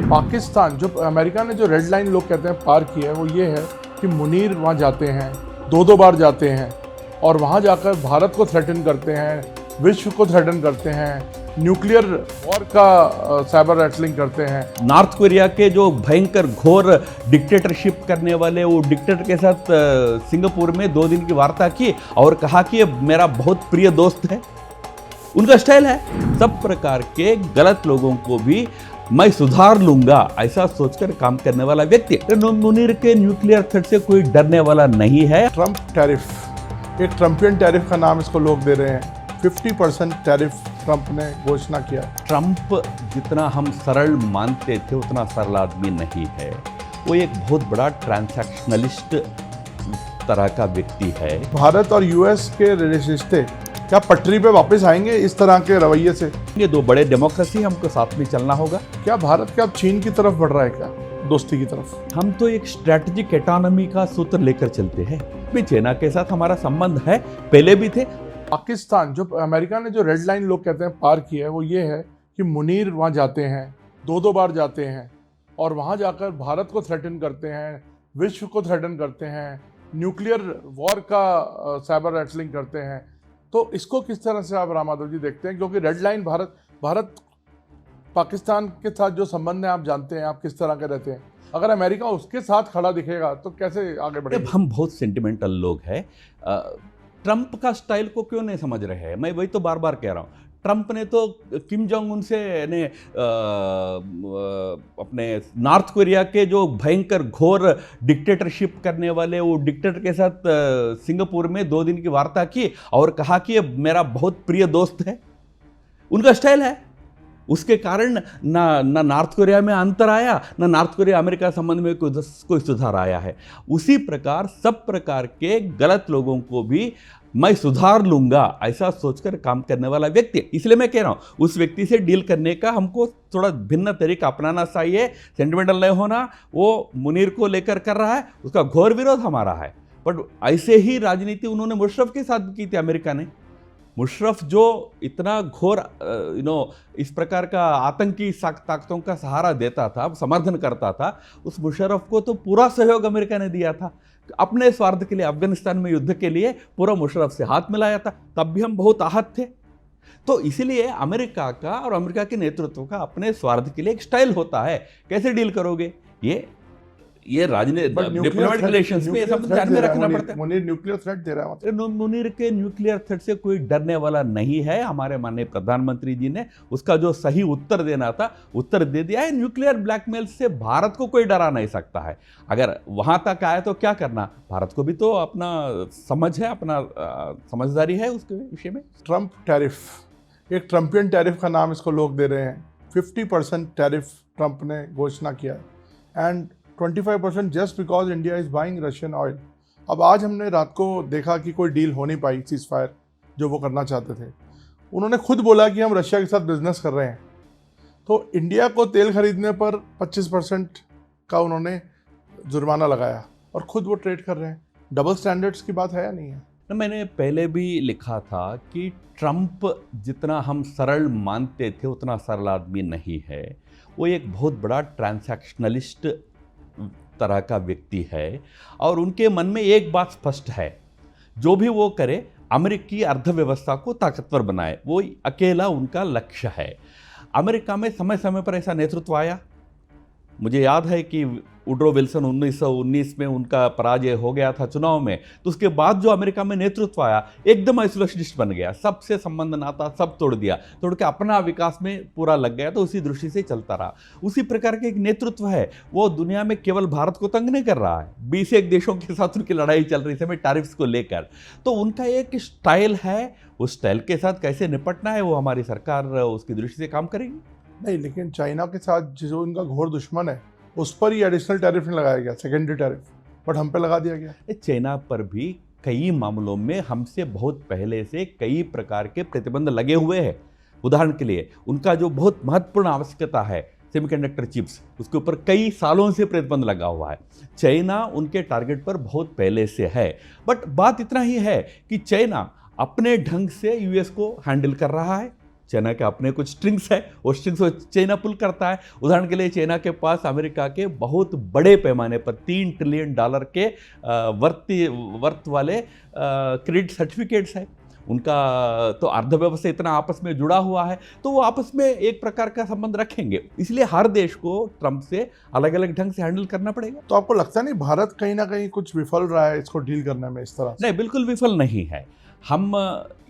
पाकिस्तान जो अमेरिका ने जो रेड लाइन लोग कहते हैं पार की है वो ये है कि मुनीर वहाँ जाते हैं, दो बार जाते हैं और वहाँ जाकर भारत को थ्रेटन करते हैं, विश्व को थ्रेटन करते हैं, न्यूक्लियर वॉर का साइबर रैटलिंग करते हैं। नॉर्थ कोरिया के जो भयंकर घोर डिक्टेटरशिप करने वाले वो डिक्टेटर के साथ सिंगापुर में 2 दिन की वार्ता की और कहा कि ये मेरा बहुत प्रिय दोस्त है। उनका स्टाइल है। सब प्रकार के गलत लोगों को भी मैं सुधार लूंगा ऐसा सोचकर काम करने वाला व्यक्ति। मुनीर के न्यूक्लियर थ्रेट से कोई डरने वाला नहीं है। ट्रंप टैरिफ, एक ट्रम्पियन टैरिफ का नाम इसको लोग दे रहे हैं। 50% टैरिफ ट्रंप ने घोषणा किया। ट्रंप जितना हम सरल मानते थे उतना सरल आदमी नहीं है। वो एक बहुत बड़ा ट्रांसैक्शनलिस्ट तरह का व्यक्ति है। भारत और यूएस के रिश्ते क्या पटरी पे वापस आएंगे इस तरह के रवैये से? ये 2 बड़े डेमोक्रेसी, हमको साथ में चलना होगा। क्या भारत क्या चीन की तरफ बढ़ रहा है, क्या दोस्ती की तरफ? हम तो एक स्ट्रैटेजिक इकोनॉमी का सूत्र लेकर चलते हैं। चाइना के साथ हमारा संबंध है, पहले भी थे। पाकिस्तान जो अमेरिका ने जो रेड लाइन लोग कहते हैं पार की है वो ये है कि मुनीर वहाँ जाते हैं, 2 बार जाते हैं और वहाँ जाकर भारत को थ्रेटन करते हैं, विश्व को थ्रेटन करते हैं, न्यूक्लियर वॉर का साइबर रैटलिंग करते हैं। तो इसको किस तरह से आप राम माधव जी देखते हैं? क्योंकि रेड लाइन भारत पाकिस्तान के साथ जो संबंध है आप जानते हैं, आप किस तरह के रहते हैं। अगर अमेरिका उसके साथ खड़ा दिखेगा तो कैसे आगे बढ़ेगा? हम बहुत सेंटिमेंटल लोग हैं। ट्रंप का स्टाइल को क्यों नहीं समझ रहे हैं? मैं वही तो बार बार कह रहा हूँ। ट्रंप ने तो किम जोंग उन से ने अपने नॉर्थ कोरिया के जो भयंकर घोर डिक्टेटरशिप करने वाले वो डिक्टेटर के साथ सिंगापुर में 2 दिन की वार्ता की और कहा कि ये मेरा बहुत प्रिय दोस्त है। उनका स्टाइल है। उसके कारण ना नॉर्थ कोरिया में अंतर आया, ना नॉर्थ कोरिया अमेरिका संबंध में कोई सुधार आया है। उसी प्रकार सब प्रकार के गलत लोगों को भी मैं सुधार लूंगा ऐसा सोचकर काम करने वाला व्यक्ति। इसलिए मैं कह रहा हूँ उस व्यक्ति से डील करने का हमको थोड़ा भिन्न तरीका अपनाना चाहिए। सेंटिमेंटल नहीं होना। वो मुनीर को लेकर कर रहा है, उसका घोर विरोध हमारा है। बट ऐसे ही राजनीति उन्होंने मुशर्रफ के साथ की थी अमेरिका ने। मुशर्रफ जो इतना घोर इस प्रकार का आतंकी ताकतों का सहारा देता था, समर्थन करता था, उस मुशर्रफ को तो पूरा सहयोग अमेरिका ने दिया था। अपने स्वार्थ के लिए अफगानिस्तान में युद्ध के लिए पूरा मुशर्रफ से हाथ मिलाया था। तब भी हम बहुत आहत थे। तो इसीलिए अमेरिका का और अमेरिका के नेतृत्व का अपने स्वार्थ के लिए एक स्टाइल होता है। कैसे डील करोगे? ये राजनीतिक डिप्लोमेटिक रिलेशंस में सब ध्यान में रखना पड़ता है। मुनीर न्यूक्लियर थ्रेट दे रहा है। मुनीर के न्यूक्लियर थ्रेट से कोई डरने वाला नहीं है। हमारे माननीय प्रधानमंत्री जी ने उसका जो सही उत्तर देना था उत्तर दे दिया है। न्यूक्लियर ब्लैकमेल से भारत को कोई डरा नहीं सकता है। अगर वहां तक आए तो क्या करना? भारत को भी तो अपना समझ है, अपना समझदारी है उसके विषय में। ट्रंप टैरिफ, एक ट्रम्पियन टैरिफ का नाम इसको लोग दे रहे हैं। 50% टैरिफ ट्रंप ने घोषणा किया है and 25% just because India is buying Russian oil. अब आज हमने रात को देखा कि कोई डील हो नहीं पाई, सीज फायर जो वो करना चाहते थे। उन्होंने खुद बोला कि हम रशिया के साथ बिजनेस कर रहे हैं। तो इंडिया को तेल खरीदने पर 25% का उन्होंने जुर्माना लगाया और खुद वो ट्रेड कर रहे हैं। डबल स्टैंडर्ड्स की बात है या नहीं है? मैंने पहले भी लिखा था कि ट्रंप जितना हम सरल मानते थे उतना सरल आदमी नहीं है। वो एक बहुत बड़ा ट्रांसैक्शनलिस्ट तरह का व्यक्ति है और उनके मन में एक बात स्पष्ट है, जो भी वो करे अमेरिकी अर्थव्यवस्था को ताकतवर बनाए, वो अकेला उनका लक्ष्य है। अमेरिका में समय समय पर ऐसा नेतृत्व आया। मुझे याद है कि वुड्रो विल्सन 1919 में उनका पराजय हो गया था चुनाव में। तो उसके बाद जो अमेरिका में नेतृत्व आया एकदम आइसोलेशनिस्ट बन गया, सबसे संबंध नाता सब तोड़ दिया, तोड़ के अपना विकास में पूरा लग गया। तो उसी दृष्टि से चलता रहा। उसी प्रकार के एक नेतृत्व है। वो दुनिया में केवल भारत को तंग नहीं कर रहा है, 21 देशों के साथ उनकी लड़ाई चल रही है टैरिफ्स को लेकर। तो उनका एक स्टाइल है, उस स्टाइल के साथ कैसे निपटना है वो हमारी सरकार उसकी दृष्टि से काम करेगी। नहीं, लेकिन चाइना के साथ जो उनका घोर दुश्मन है उस पर ही एडिशनल टैरिफ नहीं लगाया गया, सेकेंडरी टैरिफ, बट हम पे लगा दिया गया। चाइना पर भी कई मामलों में हमसे बहुत पहले से कई प्रकार के प्रतिबंध लगे हुए हैं। उदाहरण के लिए उनका जो बहुत महत्वपूर्ण आवश्यकता है सेमीकंडक्टर चिप्स, उसके ऊपर कई सालों से प्रतिबंध लगा हुआ है। चाइना उनके टारगेट पर बहुत पहले से है। बट बात इतना ही है कि चाइना अपने ढंग से यूएस को हैंडल कर रहा है। चाइना के अपने कुछ स्ट्रिंग्स है, वो स्ट्रिंग्स को चाइना पुल करता है। उदाहरण के लिए चाइना के पास अमेरिका के बहुत बड़े पैमाने पर $3 ट्रिलियन के वर्थ वाले क्रेडिट सर्टिफिकेट्स है। उनका तो अर्थव्यवस्था इतना आपस में जुड़ा हुआ है, तो वो आपस में एक प्रकार का संबंध रखेंगे। इसलिए हर देश को ट्रंप से अलग अलग ढंग से हैंडल करना पड़ेगा। तो आपको लगता नहीं भारत कहीं ना कहीं कुछ विफल रहा है इसको डील करने में इस तरह से? नहीं, बिल्कुल विफल नहीं है। हम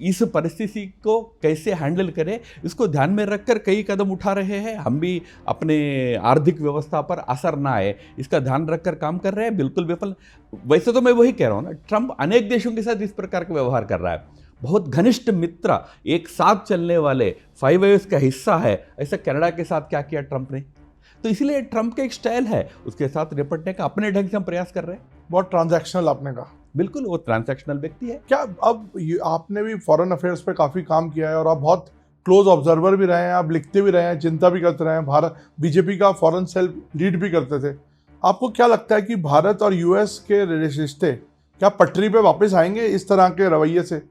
इस परिस्थिति को कैसे हैंडल करें इसको ध्यान में रखकर कई कदम उठा रहे हैं। हम भी अपने आर्थिक व्यवस्था पर असर ना आए इसका ध्यान रखकर काम कर रहे हैं। बिल्कुल विफल, वैसे तो मैं वही कह रहा हूँ ना, ट्रंप अनेक देशों के साथ इस प्रकार का व्यवहार कर रहा है। बहुत घनिष्ठ मित्र, एक साथ चलने वाले, 5 आईज का हिस्सा है, ऐसा कनाडा के साथ क्या किया ट्रंप ने। तो इसलिए ट्रंप का एक स्टाइल है, उसके साथ निपटने का अपने ढंग से हम प्रयास कर रहे हैं। बहुत ट्रांजैक्शनल आपने कहा। बिल्कुल, वो ट्रांजैक्शनल व्यक्ति है। क्या अब आपने भी फॉरेन अफेयर्स पे काफ़ी काम किया है और आप बहुत क्लोज ऑब्जर्वर भी रहे हैं, आप लिखते भी रहे हैं, चिंता भी करते रहे हैं, भारत बीजेपी का फॉरेन सेल लीड भी करते थे। आपको क्या लगता है कि भारत और यूएस के रिश्ते क्या पटरी पे वापस आएंगे इस तरह के रवैये से?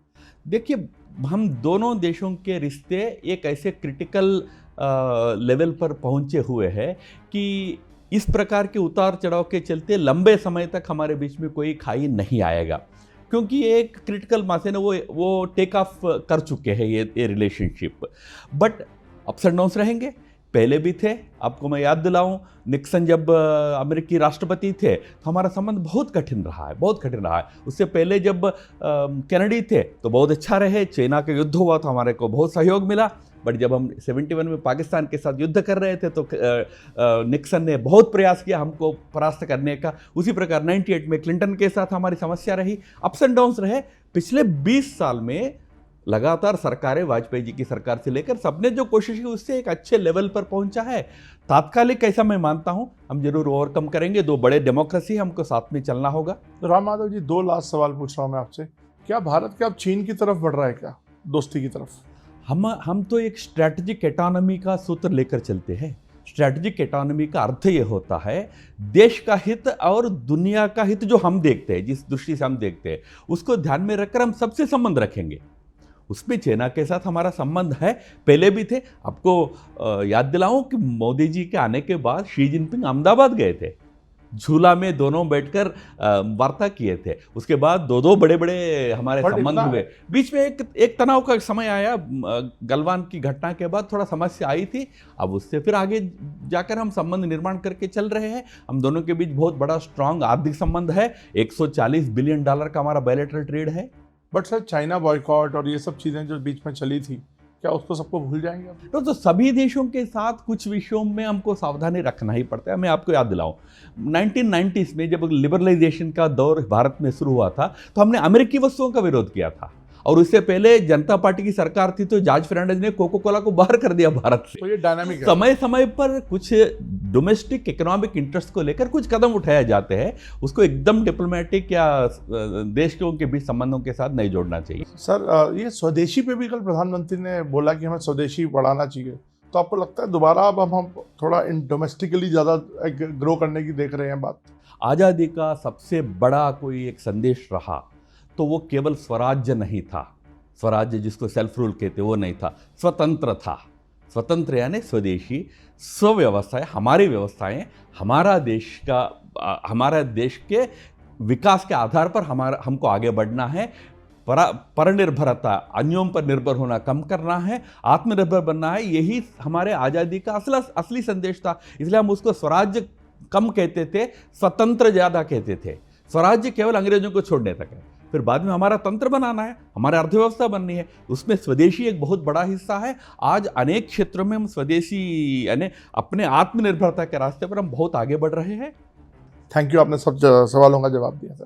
देखिए, हम दोनों देशों के रिश्ते एक ऐसे क्रिटिकल लेवल पर पहुंचे हुए हैं कि इस प्रकार के उतार चढ़ाव के चलते लंबे समय तक हमारे बीच में कोई खाई नहीं आएगा, क्योंकि एक क्रिटिकल मास है ना, वो टेक ऑफ कर चुके हैं ये relationship. But ups and downs रहेंगे, पहले भी थे। आपको मैं याद दिलाऊं, निक्सन जब अमेरिकी राष्ट्रपति थे तो हमारा संबंध बहुत कठिन रहा है, बहुत कठिन रहा है। उससे पहले जब कैनेडी थे तो बहुत अच्छा रहे। चाइना का युद्ध हुआ तो हमारे को बहुत सहयोग मिला। बट जब हम 71 में पाकिस्तान के साथ युद्ध कर रहे थे तो निक्सन ने बहुत प्रयास किया हमको परास्त करने का। उसी प्रकार 98 में क्लिंटन के साथ हमारी समस्या रही। अप्स एंड डाउन्स रहे। पिछले 20 साल में लगातार सरकारें, वाजपेयी जी की सरकार से लेकर सबने जो कोशिश की उससे एक अच्छे लेवल पर पहुंचा है। तात्कालिक ऐसा मैं मानता हूं हम जरूर ओवरकम करेंगे। 2 बड़े डेमोक्रेसी, हमको साथ में चलना होगा। तो राम माधव जी, 2 लास्ट सवाल पूछ रहा हूं मैं आपसे। क्या भारत क्या अब चीन की तरफ बढ़ रहा है, क्या दोस्ती की तरफ? हम तो एक स्ट्रैटेजिक इकोनॉमी का सूत्र लेकर चलते हैं। स्ट्रैटेजिक इकोनॉमी का अर्थ ये होता है देश का हित और दुनिया का हित जो हम देखते हैं, जिस दृष्टि से हम देखते हैं उसको ध्यान में रखकर हम सबसे संबंध रखेंगे। उसमें चाइना के साथ हमारा संबंध है, पहले भी थे। आपको याद दिलाऊं कि मोदी जी के आने के बाद शी जिनपिंग अहमदाबाद गए थे, झूला में दोनों बैठकर वार्ता किए थे। उसके बाद 2 बड़े बड़े हमारे संबंध हुए। बीच में एक तनाव का समय आया, गलवान की घटना के बाद थोड़ा समस्या आई थी। अब उससे फिर आगे जाकर हम संबंध निर्माण करके चल रहे हैं। हम दोनों के बीच बहुत बड़ा स्ट्रांग आर्थिक संबंध है। $140 बिलियन का हमारा बायलैटरल ट्रेड है। बट सर, चाइना बॉयकॉट और ये सब चीज़ें जो बीच में चली थी, क्या उसको सबको भूल जाएंगे आप? तो सभी देशों के साथ कुछ विषयों में हमको सावधानी रखना ही पड़ता है। मैं आपको याद दिलाऊं, 1990s में जब लिबरलाइजेशन का दौर भारत में शुरू हुआ था तो हमने अमेरिकी वस्तुओं का विरोध किया था। और उससे पहले जनता पार्टी की सरकार थी तो जॉर्ज फर्नांडिस ने कोको कोला को बाहर कर दिया भारत से। तो ये डायनामिक है। समय समय पर कुछ डोमेस्टिक इकोनॉमिक इंटरेस्ट को लेकर कुछ कदम उठाए जाते हैं, उसको एकदम डिप्लोमेटिक या देशों के बीच संबंधों के साथ नहीं जोड़ना चाहिए। सर, ये स्वदेशी पे भी कल प्रधानमंत्री ने बोला कि हमें स्वदेशी बढ़ाना चाहिए, तो आपको लगता है दोबारा अब हम थोड़ा इन डोमेस्टिकली ज़्यादा ग्रो करने की देख रहे हैं बात? आज़ादी का सबसे बड़ा कोई एक संदेश रहा तो वो केवल स्वराज्य नहीं था। स्वराज्य जिसको सेल्फ रूल कहते वो नहीं था, स्वतंत्र था। स्वतंत्र यानी स्वदेशी, स्वव्यवस्थाएं, हमारी व्यवस्थाएं, हमारा देश के विकास के आधार पर हमको आगे बढ़ना है। परनिर्भरता, अन्यों पर निर्भर होना कम करना है, आत्मनिर्भर बनना है। यही हमारे आज़ादी का असली संदेश था। इसलिए हम उसको स्वराज्य कम कहते थे, स्वतंत्र ज़्यादा कहते थे। स्वराज्य केवल अंग्रेजों को छोड़ने तक है, फिर बाद में हमारा तंत्र बनाना है, हमारी अर्थव्यवस्था बननी है, उसमें स्वदेशी एक बहुत बड़ा हिस्सा है। आज अनेक क्षेत्रों में हम स्वदेशी यानी अपने आत्मनिर्भरता के रास्ते पर हम बहुत आगे बढ़ रहे हैं। थैंक यू, आपने सब सवालों का जवाब दिया सर।